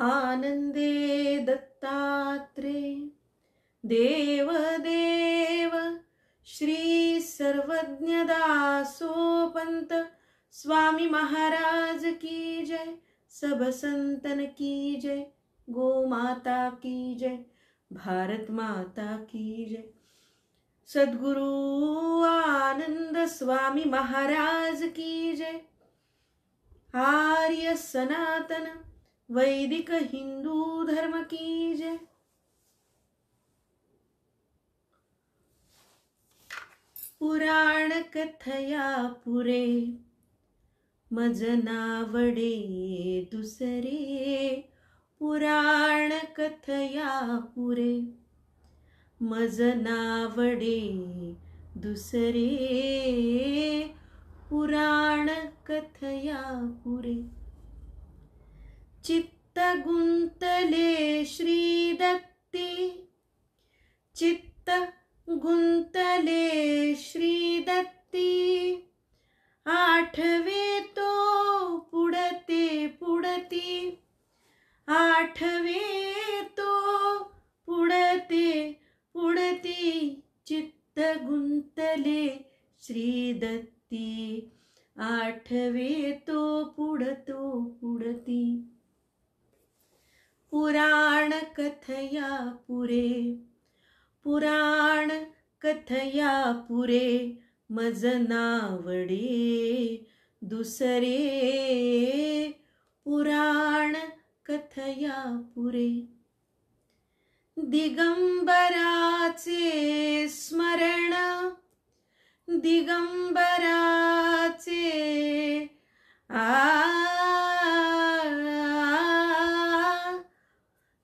आनंदे दत्तात्रे देवदेव श्री सर्वज्ञ दासोपंत स्वामी महाराज की जय, सब संतन की जय, गो माता की जय, भारत माता की जय। सद्गुरु आनंद स्वामी महाराज की जय। आर्य सनातन वैदिक हिंदू धर्म की जय। पुराण कथया पुरे मज नावडे दुसरे, पुराण कथया पुरे मज नावडे दुसरे, पुराण कथया पुरे। चित्त गुंतले श्री दत्ती, चित्त गुंतले श्री दत्ती, आठवे तो पुढते पुढती, आठवे तो पुढते पुढती, चित्त गुंतले श्री दत्ती, आठवे तो पुढतो पुढती। पुराण कथया पुरे, पुराण कथया पुरे मज नावडे दुसरे, पुराण कथया पुरे। दिगंबराचे स्मरण, दिगंबराचे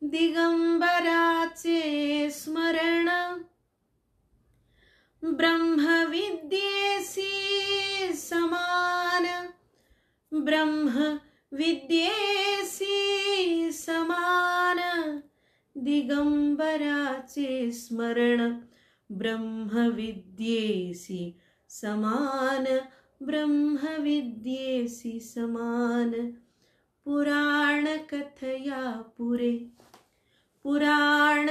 दिगंबराचे स्मरण, ब्रह्मविद्येसी समान, ब्रह्मविद्येसी समान, दिगंबराचे स्मरण, ब्रह्मविद्येसी समान, ब्रह्मविद्येसी समान। पुराण कथया पुरे, पुराण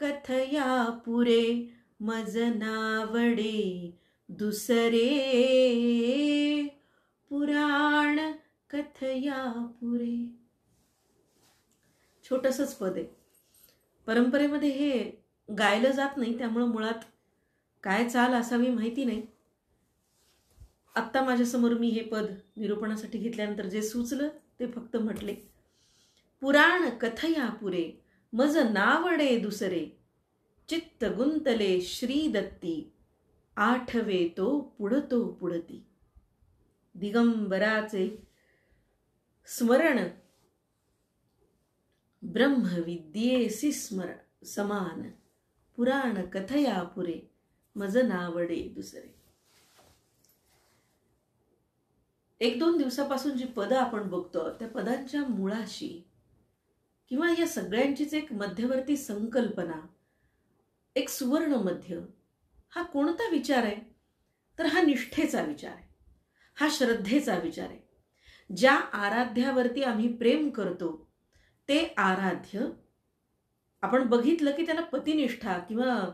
कथया पुरे मज नावडे दुसरे, पुराण कथया पुरे। छोटंसंच पद आहे, परंपरेमध्ये हे गायलं जात नाही, त्यामुळे मुळात काय चाल असावी माहिती नाही। आत्ता माझ्यासमोर मी हे पद निरूपणासाठी घेतल्यानंतर जे सुचलं ते फक्त म्हटले। पुराण कथया पुरे मज नावडे दुसरे, चित्त गुंतले श्री दत्ती, आठवे तो पुढतो पुढती। दिगंबराचे स्मरण, ब्रह्मविद्येसी स्मरण समान, पुराण कथया पुरे मज नावडे दुसरे। एक दोन दिवसापासून जी पदं आपण बघतो त्या पदांच्या मुळाशी किंवा या सगळ्यांचीच एक मध्यवर्ती संकल्पना, एक सुवर्ण मध्य, हा कोणता विचार आहे? तर हा निष्ठेचा विचार आहे, हा श्रद्धेचा विचार आहे। ज्या आराध्यावरती आम्ही प्रेम करतो ते आराध्य आपण बघितलं की त्याला पतिनिष्ठा किंवा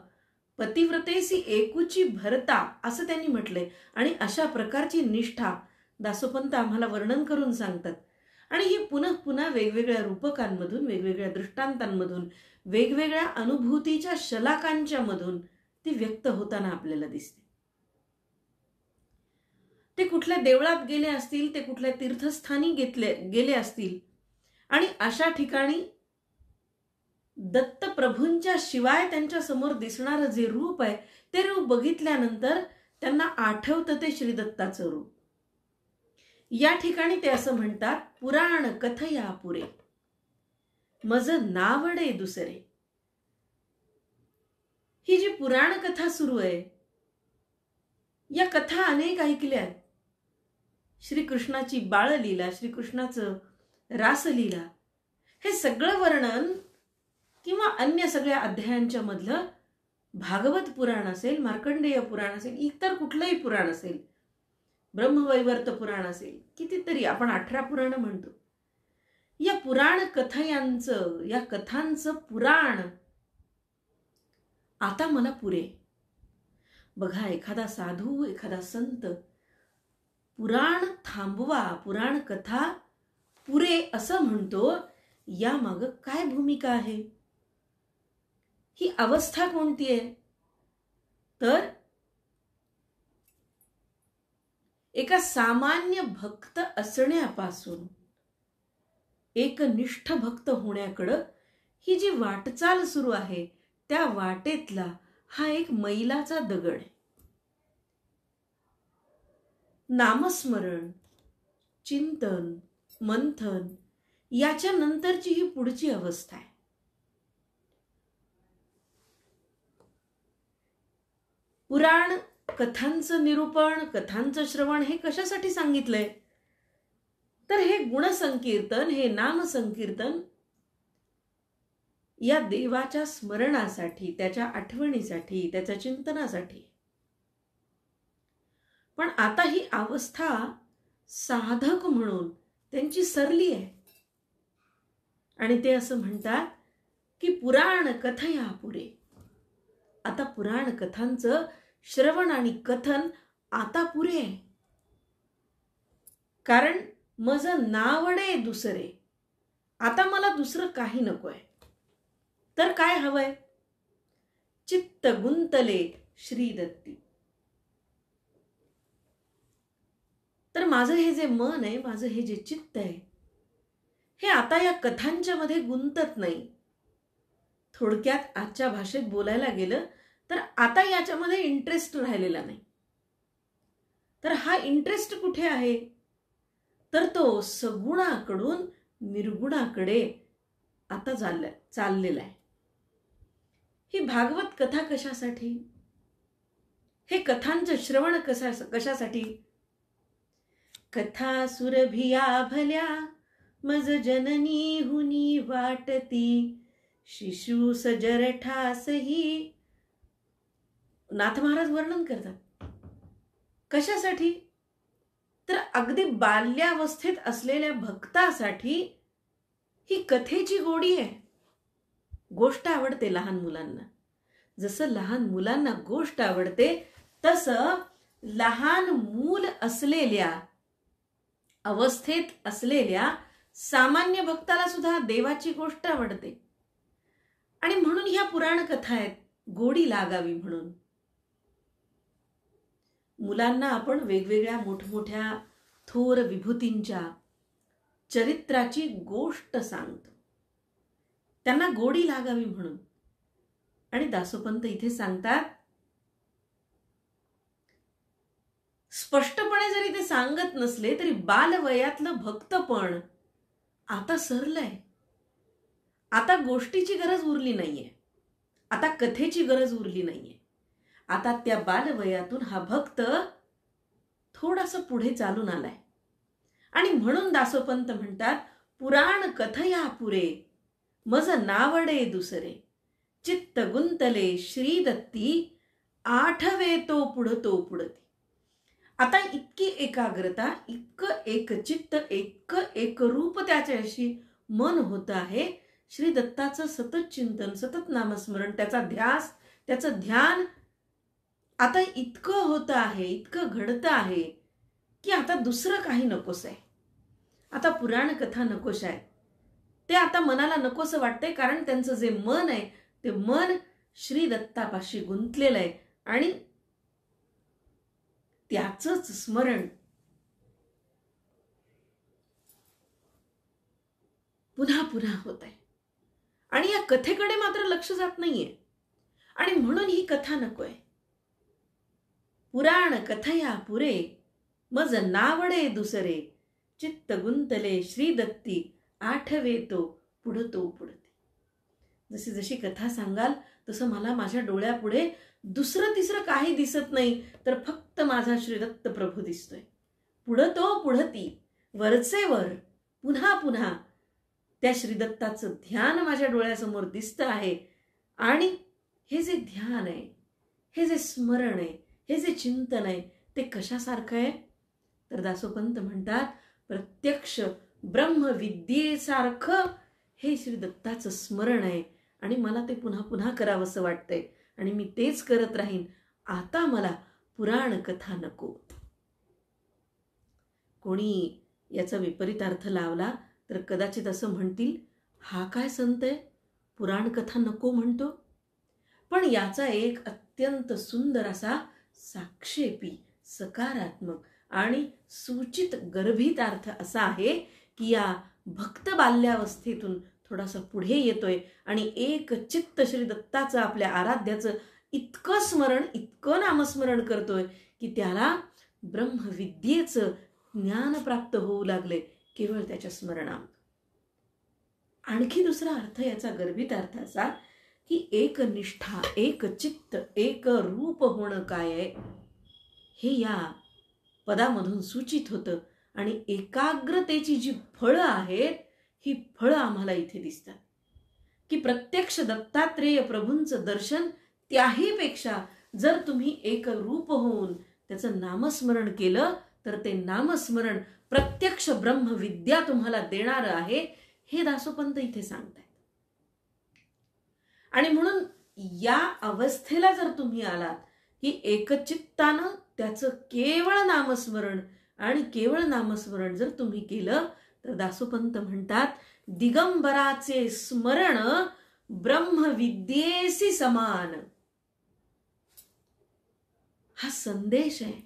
पतिव्रतेसी एकुची भरता असं त्यांनी म्हटलंय। आणि अशा प्रकारची निष्ठा दासोपंत आम्हाला वर्णन करून सांगतात। आणि ही पुन्हा पुन्हा वेगवेगळ्या रूपकांमधून, वेगवेगळ्या दृष्टांतांमधून, वेगवेगळ्या अनुभूतीच्या शलाकांच्या मधून ती व्यक्त होताना आपल्याला दिसते। ते कुठल्या देवळात गेले असतील, ते कुठल्या तीर्थस्थानी गेले असतील, आणि अशा ठिकाणी दत्तप्रभूंच्या शिवाय त्यांच्या समोर दिसणारं जे रूप आहे ते रूप बघितल्यानंतर त्यांना आठवतं ते श्रीदत्ताचं रूप। या ठिकाणी ते असं म्हणतात, पुराण कथया पुरे मज नावडे दुसरे। ही जी पुराण कथा सुरू आहे, या कथा अनेक ऐकल्यात। श्रीकृष्णाची बाळलीला, श्रीकृष्णाचं रासलीला, हे सगळं वर्णन किंवा अन्य सगळ्या अध्यायांच्या मधलं भागवत पुराण असेल, मार्कंडेय पुराण असेल, इतर कुठलंही पुराण असेल, ब्रह्मवैवर्त पुराण असेल, कितीतरी आपण 18 पुराण म्हणतो, या पुराण कथयांचं, या कथांचं पुराण आता मला पुरे. बघा, एखादा साधू, एखादा संत पुराण थांबवा, पुराण कथा पुरे असं म्हणतो, यामागं काय भूमिका आहे? ही अवस्था कोणती आहे? तर एका सामान्य भक्त असण्यापासून एकनिष्ठ भक्त होण्याकडं ही जी वाटचाल सुरू आहे, त्या वाटेतला हा एक मैलाचा दगड आहे. नामस्मरण, चिंतन, मंथन याच्या नंतरची ही पुढची अवस्था आहे. पुराण कथांचं निरूपण, कथांचं श्रवण हे कशासाठी सांगितलंय? तर हे गुणसंकीर्तन, हे नामसंकीर्तन या देवाच्या स्मरणासाठी, त्याच्या आठवणीसाठी, त्याच्या चिंतनासाठी. पण आता ही अवस्था साधक म्हणून त्यांची सरली आहे. आणि ते असं म्हणतात की पुराण कथया पुरे. आता पुराण कथांचं श्रवण आणि कथन आता पुरे आहे. कारण माझं नावडे दुसरे, आता मला दुसरं काही नकोय. तर काय हवंय? चित्त गुंतले श्रीदत्ती. तर माझं हे जे मन आहे, माझं हे जे चित्त आहे, हे आता या कथांच्या मध्ये गुंतत नाही. थोडक्यात आजच्या भाषेत बोलायला गेलं तर आता याच्यामध्ये इंटरेस्ट राहिलेला नाही. तर हा इंटरेस्ट कुठे आहे? तर तो सगुणाकडून निर्गुणाकडे आता चाललेला आहे. ही भागवत कथा कशासाठी? हे कथांचं श्रवण कशासाठी? कथा सुरभिया भल्या मज जननी हुनी वाटती, शिशु सजरठासही. नाथ महाराज वर्णन करतात. कशासाठी? तर अगदी बाल्यावस्थेत असलेल्या भक्तासाठी ही कथेची गोडी आहे. गोष्ट आवडते लहान मुलांना. जसं लहान मुलांना गोष्ट आवडते, तसं लहान मूल असलेल्या अवस्थेत असलेल्या सामान्य भक्ताला सुद्धा देवाची गोष्ट आवडते. आणि म्हणून ह्या पुराण कथा आहेत, गोडी लागावी म्हणून. मुलांना आपण वेगवेगळ्या मोठमोठ्या थोर विभूतींच्या चरित्राची गोष्ट सांगतो, त्यांना गोडी लागावी म्हणून. आणि दासोपंत इथे सांगतात, स्पष्टपणे जरी ते सांगत नसले तरी बालवयातलं भक्तपण आता सरलंय. आता गोष्टीची गरज उरली नाहीये, आता कथेची गरज उरली नाहीये. आता त्या बालवयातून हा भक्त थोडासा पुढे चालून आलाय. आणि म्हणून दासोपंत म्हणतात, पुराण कथया पुरे मज नावडे दुसरे, चित्त गुंतले श्रीदत्ती, आठवे तो पुढतो पुढती. आता इतकी एकाग्रता, इतकं एक चित्त, एक रूप त्याच्याशी मन होत आहे. श्री दत्ताचं सतत चिंतन, सतत नामस्मरण, त्याचा ध्यास, त्याचं ध्यान आता इतकं होत आहे, इतकं घडतं आहे की आता दुसरं काही नकोस आहे. आता पुराण कथा नकोश आहे. ते आता मनाला नकोसं वाटतंय, कारण त्यांचं जे मन आहे ते मन श्री दत्तापाशी गुंतलेलं आहे आणि त्याचंच स्मरण पुन्हा पुन्हा होत आहे. आणि या कथेकडे मात्र लक्ष जात नाहीये. आणि म्हणून ही कथा नकोय. पुराण कथया पुरे मज नावडे दुसरे, चित्त गुंतले श्रीदत्ती, आठवे तो पुढतो पुढते. जशी जशी कथा सांगाल तसं मला माझ्या डोळ्यापुढे दुसरं तिसरं काही दिसत नाही, तर फक्त माझा श्रीदत्त प्रभू दिसतोय. पुढतो पुढती, वरचे वर, पुन्हा पुन्हा त्या श्रीदत्ताचं ध्यान माझ्या डोळ्यासमोर दिसतं आहे. आणि हे जे ध्यान आहे, हे जे स्मरण आहे, हे जे चिंतन आहे, ते कशासारखं आहे? तर दासोपंत म्हणतात, प्रत्यक्ष ब्रह्मविद्येसारखं हे श्री दत्ताचं स्मरण आहे आणि मला ते पुन्हा पुन्हा करावंसं वाटतंय आणि मी तेच करत राहीन. आता मला पुराण कथा नको. कोणी याचा विपरीत अर्थ लावला तर कदाचित असं म्हणतील, हा काय संत आहे, पुराण कथा नको म्हणतो. पण याचा एक अत्यंत सुंदर असा साक्षेपी, सकारात्मक आणि सूचित गर्भित अर्थ असा आहे की या भक्त बाल्यावस्थेतून थोडासा पुढे येतोय आणि एक चित्त श्री दत्ताचं, आपल्या आराध्याचं इतकं स्मरण, इतकं नामस्मरण करतोय की त्याला ब्रह्मविद्येचं ज्ञान प्राप्त होऊ लागले केवळ त्याच्या स्मरणात. आणखी दुसरा अर्थ, याचा गर्भित अर्थ असा की एक निष्ठा, एक चित्त, एक रूप होणं काय आहे हे या पदामधून सूचित होतं. आणि एकाग्रतेची जी फळं आहेत, ही फळं आम्हाला इथे दिसतात की प्रत्यक्ष दत्तात्रेय प्रभूंचं दर्शन त्याहीपेक्षा जर तुम्ही एक रूप होऊन त्याचं नामस्मरण केलं तर ते नामस्मरण प्रत्यक्ष ब्रह्मविद्या तुम्हाला देणारं आहे, हे दासोपंत इथे सांगतायत. आणि म्हणून या अवस्थेला जर तुम्ही आलात की एकचित्तानं त्याचं केवळ नामस्मरण आणि केवळ नामस्मरण जर तुम्ही केलं तर दासोपंत म्हणतात, दिगंबराचे स्मरण ब्रह्मविद्येसी समान. हा संदेश आहे.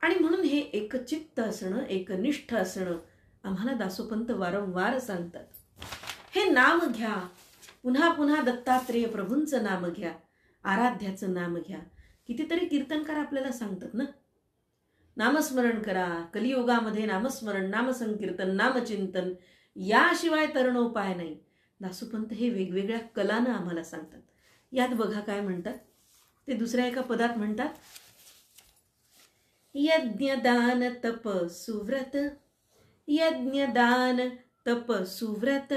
आणि म्हणून हे एकचित्त असणं, एकनिष्ठ असणं आम्हाला दासोपंत वारंवार सांगतात. हे नाम घ्या, पुन्हा पुन्हा दत्तात्रेय प्रभूंचं नाम घ्या, आराध्याचं नाम घ्या. कितीतरी कीर्तनकार आपल्याला सांगतात ना, नामस्मरण करा. कलियुगामध्ये नामस्मरण, नामसंकीर्तन, नामचिंतन याशिवाय तरणोपाय नाही. दासोपंत हे वेगवेगळ्या कलानं आम्हाला सांगतात. यात बघा काय म्हणतात ते, दुसऱ्या एका पदात म्हणतात, यज्ञ दान तप सुव्रत, यज्ञ दान तप सुव्रत,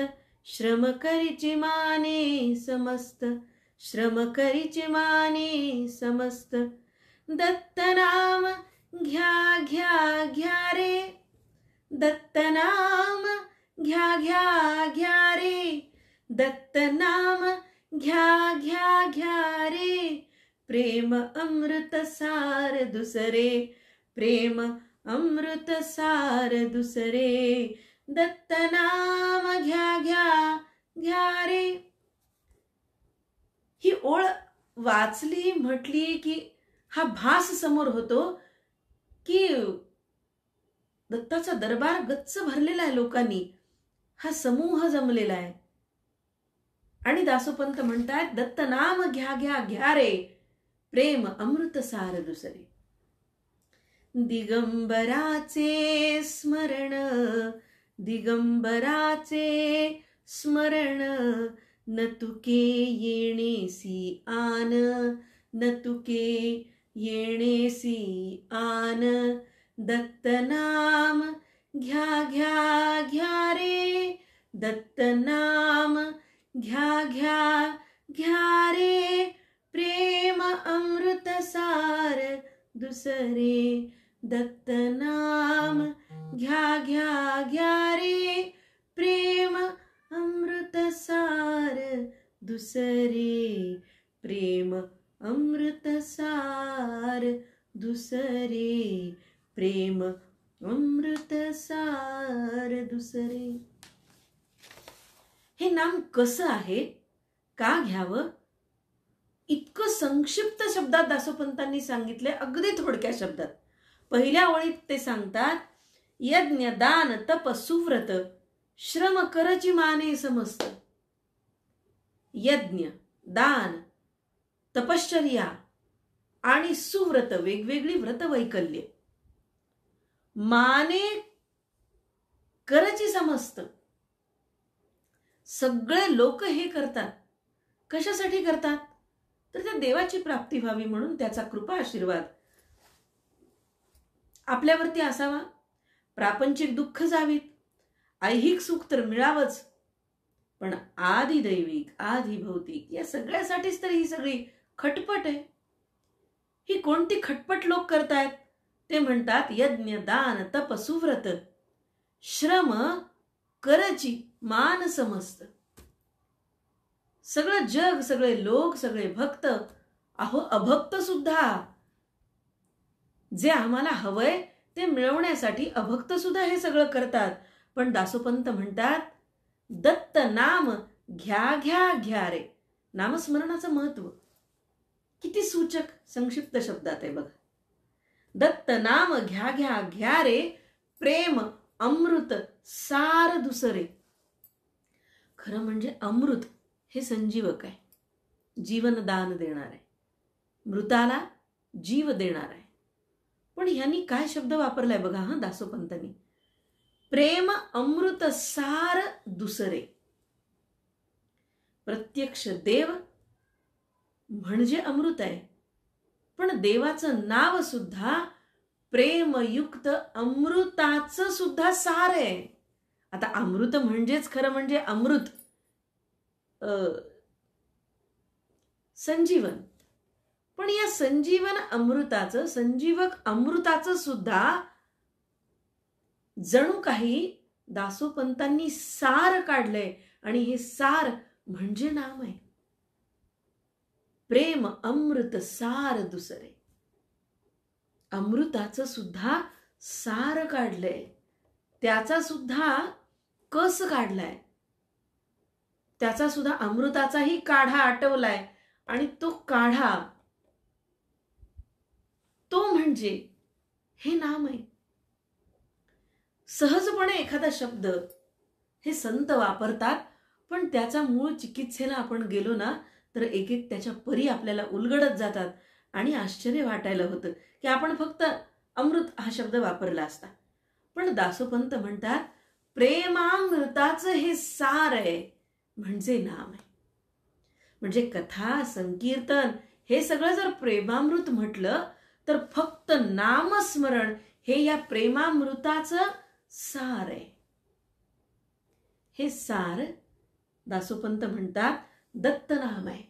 श्रम करिचे माने समस्त, श्रम करिचे माने समस्त, दत्त नाम घ्या घ्या घ्या रे, दत्त नाम घ्या घ्या घ्या रे, दत्त नाम घ्या घ्या घ्या रे, प्रेम अमृत सार दुसरे, प्रेम अमृत सार दुसरे, दत्त नाम घ्या घ्या घ्या रे. ही ओळ वाचली, म्हटली की हा भास समोर होतो की दत्ताचा दरबार गच्च भरलेला आहे लोकांनी, हा समूह जमलेला आहे. आणि दासोपंत म्हणतात, दत्त नाम घ्या घ्या घ्या रे, प्रेम अमृत सार दुसरे. दिगंबराचे स्मरण, दिगंबराचे स्मरण, न तुके येणेसी आन, न तुके येणेसी आन, दत्त नाम घ्या घ्या घ्या रे, दत्त नाम घ्या घ्या घ्या रे, प्रेम अमृत सार दुसरे, दत्त नाम घ्या घ्या घ्या रे, प्रेम अमृत सार दुसरे, प्रेम अमृत सार दुसरे, प्रेम अमृत सार दुसरे. हे नाम कसं आहे, का घ्यावं, इतकं संक्षिप्त शब्दात दासोपंतांनी सांगितले, अगदी थोडक्या शब्दात. पहिल्या ओळीत ते सांगतात, यज्ञ दान तप सुव्रत, श्रम करची माने समस्त. यज्ञ, दान, तपश्चर्या आणि सुव्रत, वेगवेगळी व्रत वैकल्य, माने करची समस्त. सगळे लोक हे करतात. कशासाठी करतात तर त्या देवाची प्राप्ती व्हावी म्हणून, त्याचा कृपा आशीर्वाद आपल्यावरती असावा, प्रापंचिक दुःख जावीत, ऐहिक सुख तर मिळावंच, पण आधी दैविक, आधी भौतिक या सगळ्यासाठीच तर ही सगळी खटपट आहे. ही कोणती खटपट लोक करतायत ते म्हणतात, यज्ञ दान तप सुव्रत, श्रम करची मान समस्त. सगळं जग, सगळे लोक, सगळे भक्त, अहो अभक्त सुद्धा, जे आम्हाला हवंय ते मिळवण्यासाठी अभक्त सुद्धा हे सगळं करतात. पण दासोपंत म्हणतात, दत्त नाम घ्या घ्या घ्या रे. नामस्मरणाचं महत्व किती सूचक संक्षिप्त शब्दात आहे बघा. दत्त नाम घ्या घ्या घ्या रे, प्रेम अमृत सार दुसरे. खरं म्हणजे अमृत हे संजीवक आहे, जीवनदान देणार आहे, मृताला जीव देणार आहे. पण ह्यांनी काय शब्द वापरलाय बघा हा दासोपंतांनी. प्रेम अमृत सार दुसरे. प्रत्यक्ष देव म्हणजे अमृत आहे, पण देवाचं नाव सुद्धा प्रेमयुक्त अमृताचं सुद्धा सार आहे. आता अमृत म्हणजेच खरं म्हणजे अमृत, संजीवन. पण या संजीवन अमृताचं, संजीवक अमृताचं सुद्धा जणू काही दासोपंतांनी सार काढलंय, आणि हे सार म्हणजे नाम आहे. प्रेम अमृत सार दुसरे. अमृताचं सुद्धा सार काढलंय, त्याचा सुद्धा कस काढलाय, त्याचा सुद्धा अमृताचाही काढा आटवलाय, आणि तो काढा तो म्हणजे हे नाम आहे. सहजपणे एखादा शब्द हे संत वापरतात, पण त्याचा मूळ चिकित्सेला आपण गेलो ना तर एक एक त्याच्या परी आपल्याला उलगडत जातात, आणि आश्चर्य वाटायला होतं की आपण फक्त अमृत हा शब्द वापरला असता. पण दासोपंत म्हणतात, प्रेमामृताचं हे सार आहे म्हणजे नाम आहे. म्हणजे कथा, संकीर्तन हे सगळं जर प्रेमामृत म्हटलं तर फक्त नामस्मरण हे या प्रेमामृताचं सार आहे. हे सार दासोपंत म्हणतात दत्त नाम आहे.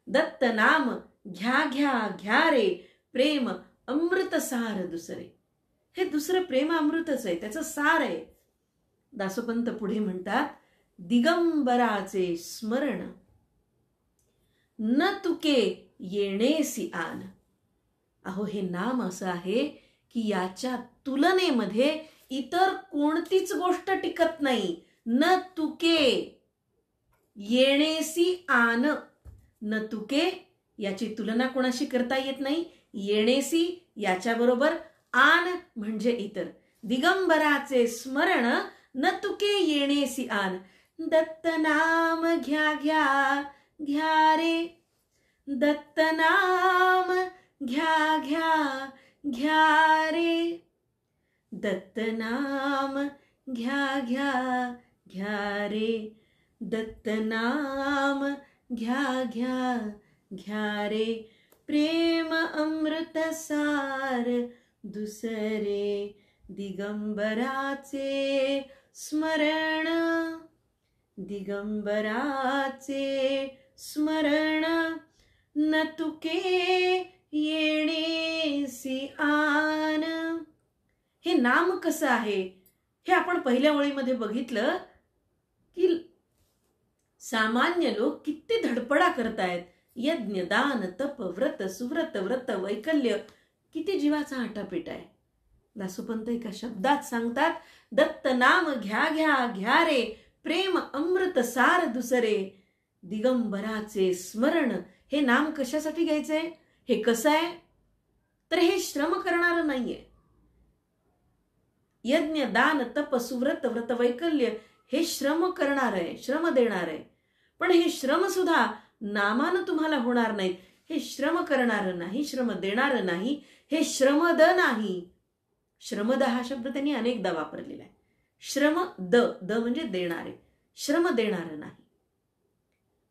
दत्त नाम घ्या घ्या घ्या रे, प्रेम अमृत सार दुसरे. हे दुसरं प्रेम अमृतच आहे, त्याचं सार आहे. दासोपंत पुढे म्हणतात, दिगंबराचे स्मरण न तुके येणेसी आन. अहो हे नाम असं आहे की याच्या तुलनेमध्ये इतर कोणतीच गोष्ट टिकत नाही. न तुके येणेसी आन. न तुके याची तुलना कोणाशी करता येत नाही. येणेसी याच्याबरोबर आन म्हणजे इतर. दिगंबराचे स्मरण न तुके येणेसी आन. दत्त नाम घ्या घ्या घ्या रे, दत्त नाम घ्या घ्या घ्या रे, दत्त नाम घ्या घ्या घ्या रे, दत्त नाम घ्या घ्या घ्या रे, प्रेम अमृत सार दुसरे. दिगंबराचे स्मरण, दिगंबराचे स्मरण न तुके येणेसी आन. हे नाम कसं आहे हे आपण पहिल्या ओळीमध्ये बघितलं की सामान्य लोक किती धडपडा करतायत. यज्ञ, दान, तप, व्रत, सुव्रत, व्रत, वैकल्य, किती जीवाचा आटापिटा आहे. दासोपंत एका शब्दात सांगतात, दत्त नाम घ्या घ्या घ्या रे, प्रेम अमृत सार दुसरे. दिगंबराचे स्मरण. हे नाम कशासाठी घ्यायचंय? हे कसं आहे तर हे श्रम करणारं नाहीये. यज्ञ, दान, तप, सुव्रत, व्रत, वैकल्य हे श्रम करणार आहे, श्रम देणार आहे. पण हे श्रम सुद्धा नामानं तुम्हाला होणार नाहीत. हे श्रम करणारं नाही, श्रम देणारं नाही, हे श्रमद नाही. श्रमद हा शब्द त्यांनी अनेकदा वापरलेला आहे. श्रम द, द म्हणजे देणारे, श्रम देणारं नाही.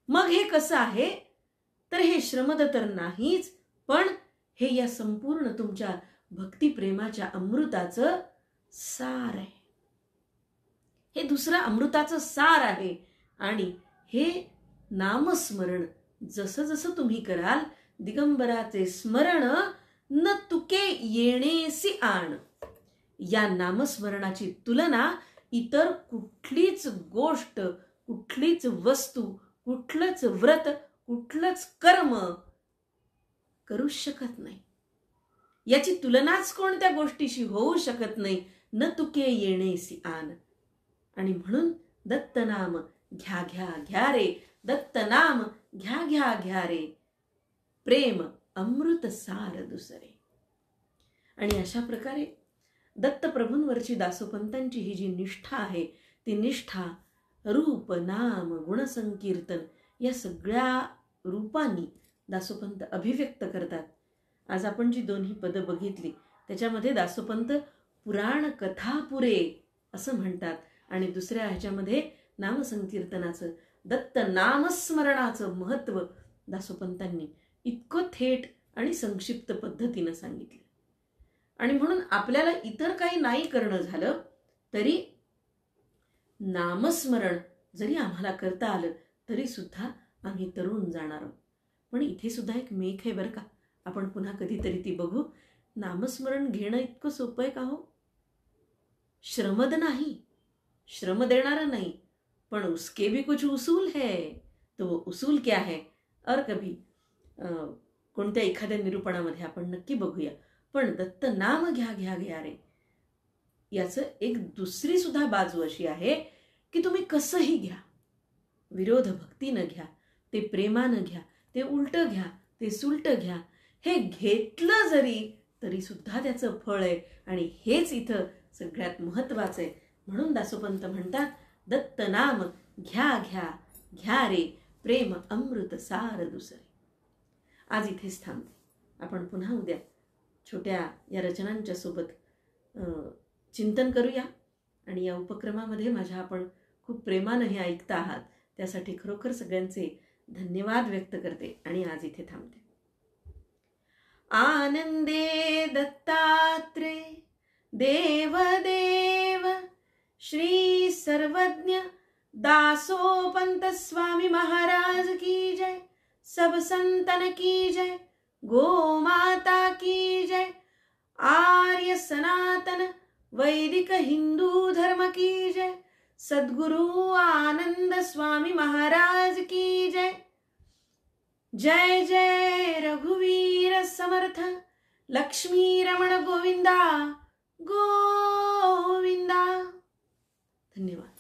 मग हे कसं आहे तर हे श्रमद तर नाहीच, पण हे या संपूर्ण तुमच्या भक्तिप्रेमाच्या अमृताचं सार आहे. हे दुसरं अमृताचं सार आहे. आणि हे नामस्मरण जसं जसं तुम्ही कराल, दिगंबराचे स्मरण न तुके येणेसी आण. या नामस्मरणाची तुलना इतर कुठलीच गोष्ट, कुठलीच वस्तू, कुठलंच व्रत, कुठलंच कर्म करू शकत नाही. याची तुलनाच कोणत्या गोष्टीशी होऊ शकत नाही. न तुके येणेसी आन. आणि म्हणून दत्त नाम घ्या घ्या घ्या रे, दत्त नाम घ्या घ्या घ्या रे, प्रेम अमृत सार दुसरे. आणि अशा प्रकारे दत्तप्रभूंवरची दासोपंतांची ही जी निष्ठा आहे, ती निष्ठा रूप नाम गुणसंकीर्तन या सगळ्या रूपांनी दासोपंत अभिव्यक्त करतात. आज आपण जी दोन्ही पदं बघितली त्याच्यामध्ये दासोपंत पुराण कथा पुरे असं म्हणतात आणि दुसऱ्या ह्याच्यामध्ये नामसंकीर्तनाचं, दत्त नामस्मरणाचं महत्त्व दासोपंतांनी इतकं थेट आणि संक्षिप्त पद्धतीनं सांगितलं. आणि म्हणून आपल्याला इतर काही नाही करणं झालं तरी नामस्मरण जरी आम्हाला करता आलं तरी सुद्धा आम्ही तरुण जाणार आहोत. पण इथे सुद्धा एक मेख आहे बरं का, आपण पुन्हा कधीतरी ती बघू. नामस्मरण घेणं इतकं सोपं आहे का हो? श्रमद नाही, श्रम देणारं नाही, पण उसके भी कुछ उसूल है. तो वो उसूल क्या है और कभी कोणत्या एखाद्या निरूपणामध्ये आपण नक्की बघूया. पण दत्त नाम घ्या घ्या घ्या रे याचं एक दुसरी सुद्धा बाजू अशी आहे की तुम्ही कसंही घ्या, विरोध भक्तीनं घ्या, ते प्रेमानं घ्या, ते उलटं घ्या, ते सुलटं घ्या, हे घेतलं जरी तरी सुद्धा त्याचं फळ आहे. आणि हेच इथं सगळ्यात महत्वाचं आहे. म्हणून दासोपंत म्हणतात दत्त नाम घ्या घ्या घ्या रे, प्रेम अमृत सार दुसरे. आज इथेच थांबते. आपण पुन्हा उद्या छोट्या या रचनांच्या सोबत चिंतन करूया. आणि या उपक्रमामध्ये माझ्या आपण खूप प्रेमानं हे ऐकता आहात त्यासाठी खरोखर सगळ्यांचे धन्यवाद व्यक्त करते आणि आज इथे थांबते. आनंदे दत्तात्रे देव देव श्री सर्वज्ञ दासोपंत स्वामी महाराज की जय. सब संतन की जय. गो माता की जय. आर्य सनातन वैदिक हिंदू धर्म की जय. सद्गुरु आनंद स्वामी महाराज की जय. जय जय रघुवीर समर्थ लक्ष्मी रमण गोविंदा गोविंदा. धन्यवाद.